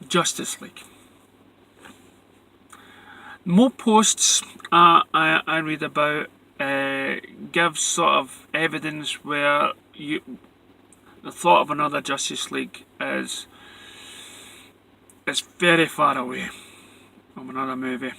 Justice League. More posts I read about give sort of evidence where the thought of another Justice League is very far away from another movie.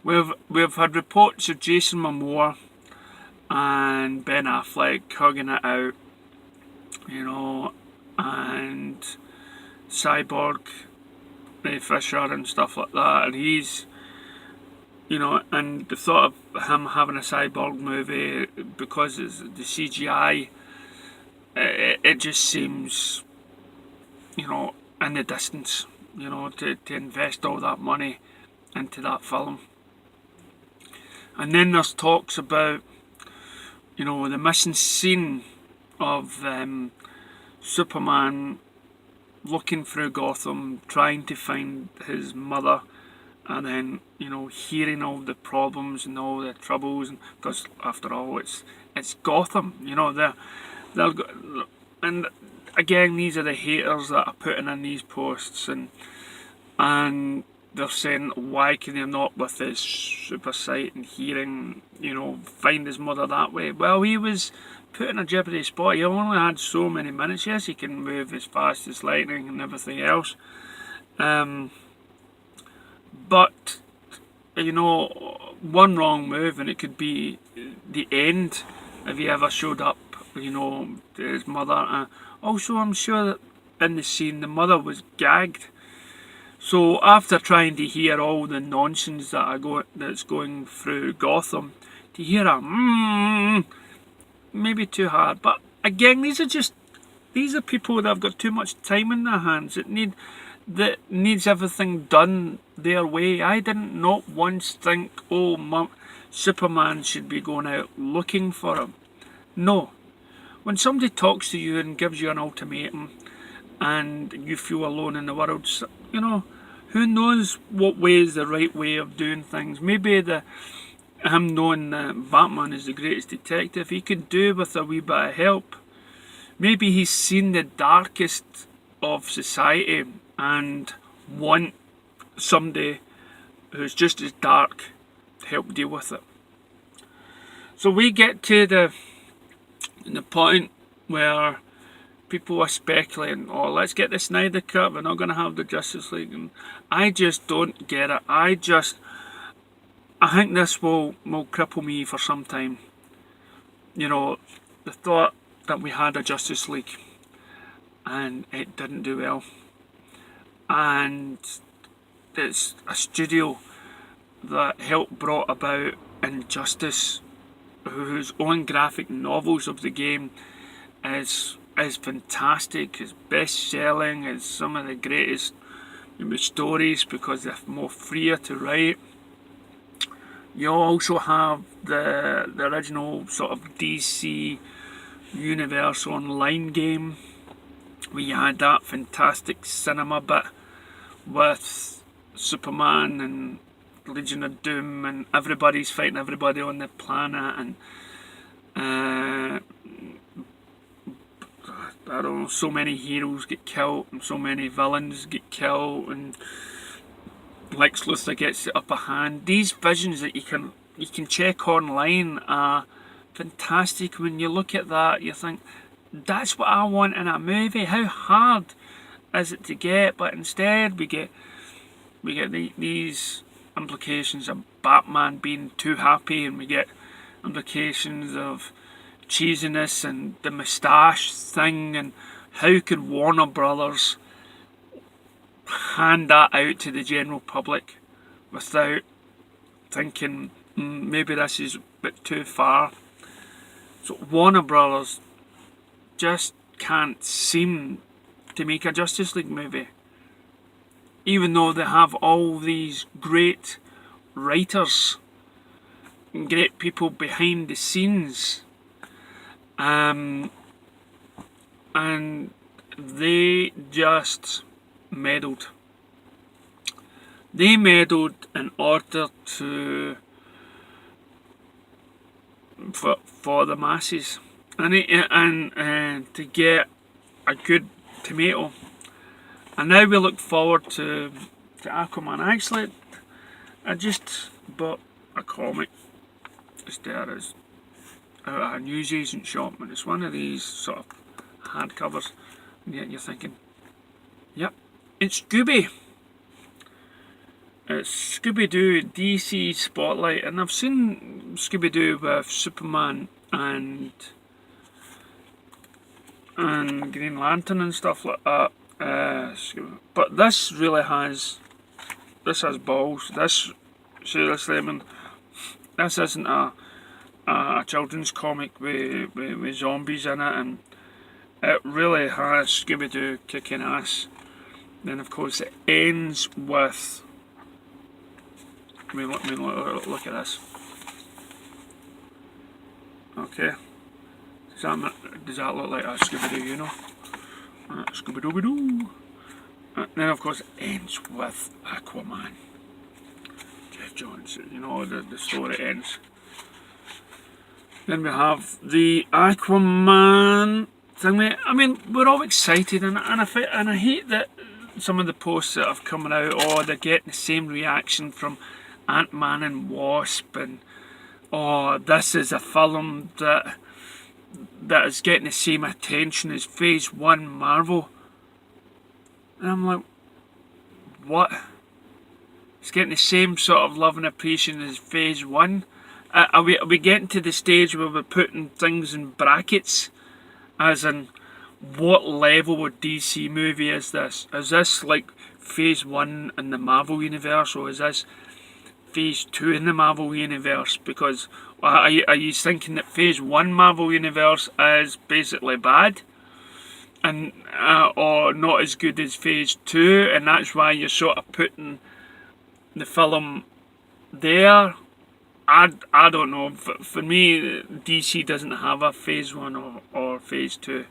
We've had reports of Jason Momoa and Ben Affleck hugging it out, and Cyborg, Ray Fisher and stuff like that, and he's, and the thought of him having a Cyborg movie, because it's the CGI, it just seems, in the distance, to invest all that money into that film. And then there's talks about, the missing scene of Superman looking through Gotham, trying to find his mother, and then, hearing all the problems and all the troubles, because after all, it's Gotham, and again, these are the haters that are putting in these posts, and they're saying, why can he not, with his super sight and hearing, find his mother that way? Well, he was put in a jeopardy spot. He only had so many minutes. Yes, he can move as fast as lightning and everything else. But, one wrong move and it could be the end if he ever showed up, to his mother. Also, I'm sure that in the scene, the mother was gagged. So after trying to hear all the nonsense that's going through Gotham, to hear a maybe too hard. But again, these are people that have got too much time in their hands that needs everything done their way. I didn't not once think, Superman should be going out looking for him. No. When somebody talks to you and gives you an ultimatum and you feel alone in the world, who knows what way is the right way of doing things. Maybe him knowing that Batman is the greatest detective, he could do with a wee bit of help. Maybe he's seen the darkest of society and want somebody who's just as dark to help deal with it. So we get to the point where people are speculating, let's get the Snyder Cut, we're not going to have the Justice League. And I just don't get it. I think this will cripple me for some time. The thought that we had a Justice League and it didn't do well. And it's a studio that helped brought about Injustice, whose own graphic novels of the game is fantastic, is best-selling, is some of the greatest stories because they're more freer to write. You also have the original sort of DC Universe online game, where you had that fantastic cinema bit with Superman and Legion of Doom and everybody's fighting everybody on the planet, and I don't know, so many heroes get killed and so many villains get killed and Lex Luthor gets the upper hand. These visions that you can check online are fantastic. When you look at that, you think, that's what I want in a movie. How hard is it to get? But instead we get these implications of Batman being too happy, and we get implications of cheesiness and the moustache thing, and how could Warner Brothers hand that out to the general public without thinking maybe this is a bit too far. So Warner Brothers just can't seem to make a Justice League movie, even though they have all these great writers and great people behind the scenes, and they just meddled. They meddled in order for the masses, and to get a good tomato. And now we look forward to Aquaman. Actually, I just bought a comic. It's there as a newsagent shop, and it's one of these sort of hardcovers. And yet you're thinking, yep, it's Scooby. It's Scooby-Doo DC Spotlight, and I've seen Scooby-Doo with Superman and Green Lantern and stuff like that. But this really has balls. Seriously, I mean, this isn't a children's comic with zombies in it, and it really has Scooby-Doo kicking ass. Then of course it ends with, look at this. Okay, does that look like a Scooby-Doo, you know? Scooby-Dooby-Doo. Then of course it ends with Aquaman. Jeff Johns, you know, the story ends. Then we have the Aquaman thing. I mean, we're all excited, and I hate that some of the posts that have come out, they're getting the same reaction from Ant-Man and Wasp, and this is a film that is getting the same attention as Phase 1 Marvel. And I'm like, what? It's getting the same sort of love and appreciation as Phase 1? Are we getting to the stage where we're putting things in brackets? As in, what level of DC movie is this? Is this like Phase 1 in the Marvel Universe, or is this Phase 2 in the Marvel Universe? Because are you thinking that Phase 1 Marvel Universe is basically bad, and or not as good as Phase 2, and that's why you're sort of putting the film there? I don't know. For me, DC doesn't have a Phase 1 or Phase 2.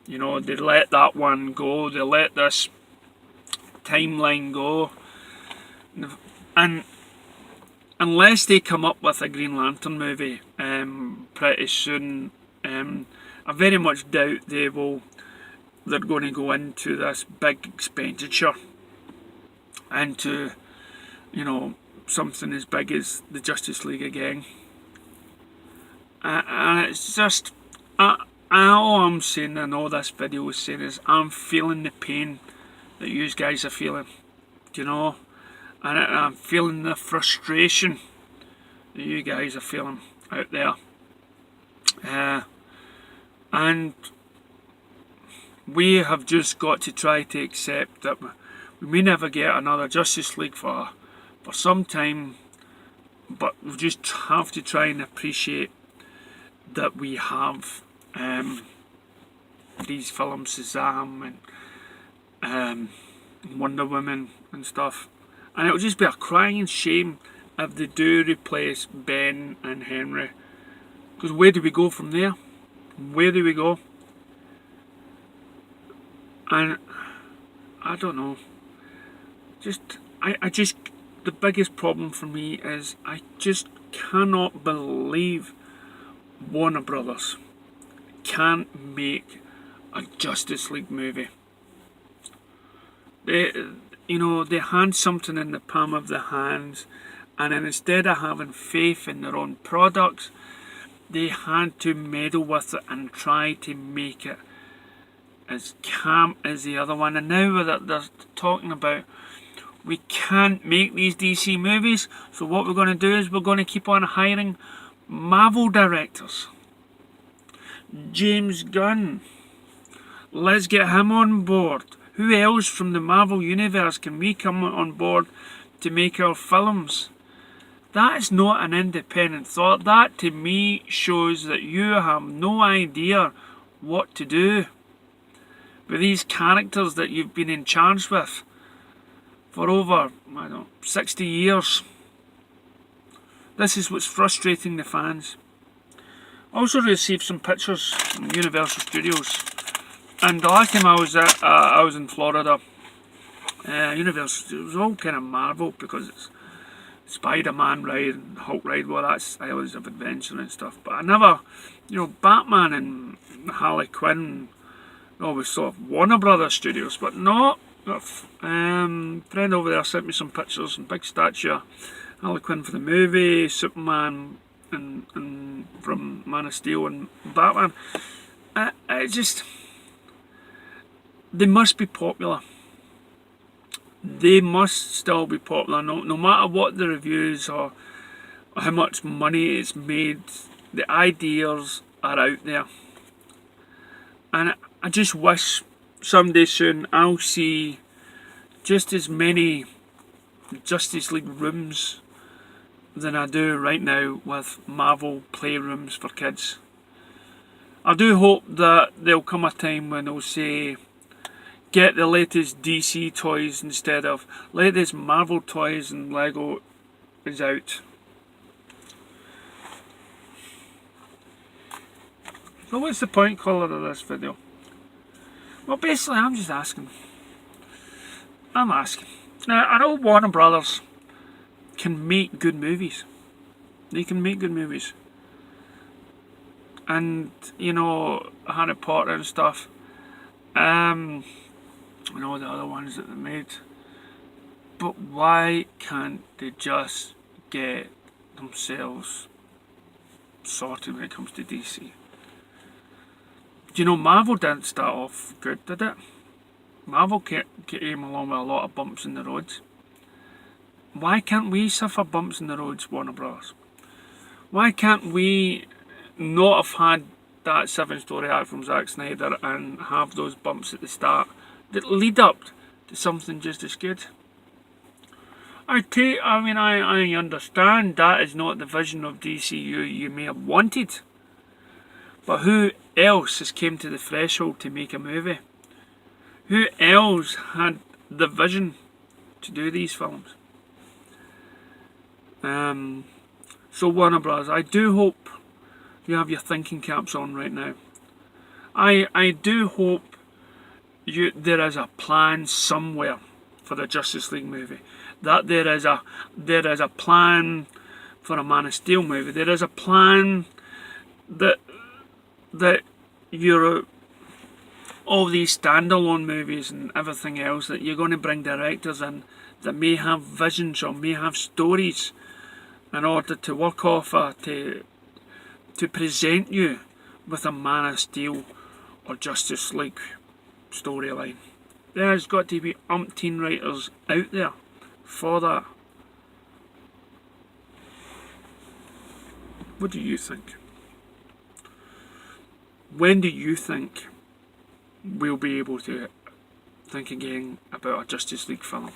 You know, they let that one go. They let this timeline go. And unless they come up with a Green Lantern movie pretty soon, I very much doubt they're going to go into this big expenditure into, you know, something as big as the Justice League again. And it's just, all I'm saying in all this video is saying is, I'm feeling the pain that you guys are feeling, you know, and I'm feeling the frustration that you guys are feeling out there. And we have just got to try to accept that we may never get another Justice League for some time, but we just have to try and appreciate that we have these films, Shazam and Wonder Woman and stuff, and it'll just be a crying shame if they do replace Ben and Henry, because where do we go from there? Where do we go? And I don't know, I just the biggest problem for me is I just cannot believe Warner Brothers can't make a Justice League movie. They had something in the palm of their hands, and then instead of having faith in their own products, they had to meddle with it and try to make it as camp as the other one. And now they're talking about, we can't make these DC movies, so what we're going to do is we're going to keep on hiring Marvel directors. James Gunn, let's get him on board. Who else from the Marvel Universe can we come on board to make our films? That is not an independent thought. That to me shows that you have no idea what to do with these characters that you've been in charge with for over, 60 years. This is what's frustrating the fans. I also received some pictures from Universal Studios, and the last time I was in Florida, Universal, it was all kind of Marvel, because it's Spider-Man ride and Hulk ride, well, that's Islands of Adventure and stuff, but I never, Batman and Harley Quinn, always sort of Warner Brothers Studios, but no, Friend over there sent me some pictures and big statue of Harley Quinn for the movie, Superman, and from Man of Steel and Batman. It just, they must be popular. They must still be popular, no matter what the reviews or how much money it's made. The ideas are out there, and I just wish someday soon I'll see just as many Justice League rooms than I do right now with Marvel playrooms for kids. I do hope that there'll come a time when they'll say, get the latest DC toys instead of latest Marvel toys and Lego is out. So what's the point colour of this video? Well, basically I'm just asking. I'm asking. Now, I know Warner Brothers can make good movies. They can make good movies. And, you know, Harry Potter and stuff. I know the other ones that they made. But why can't they just get themselves sorted when it comes to DC? Do you know Marvel didn't start off good, did it? Marvel came along with a lot of bumps in the roads. Why can't we suffer bumps in the roads, Warner Bros? Why can't we not have had that 7-story act from Zack Snyder and have those bumps at the start that lead up to something just as good? I understand that is not the vision of DCEU you may have wanted. But who else has came to the threshold to make a movie? Who else had the vision to do these films? So Warner Bros., I do hope you have your thinking caps on right now. I do hope there is a plan somewhere for the Justice League movie. That there is a plan for a Man of Steel movie. There is a plan that you're all these standalone movies and everything else, that you're going to bring directors in that may have visions or may have stories in order to work off to present you with a Man of Steel or Justice League storyline. There's got to be umpteen writers out there for that. What do you think? When do you think we'll be able to think again about a Justice League film?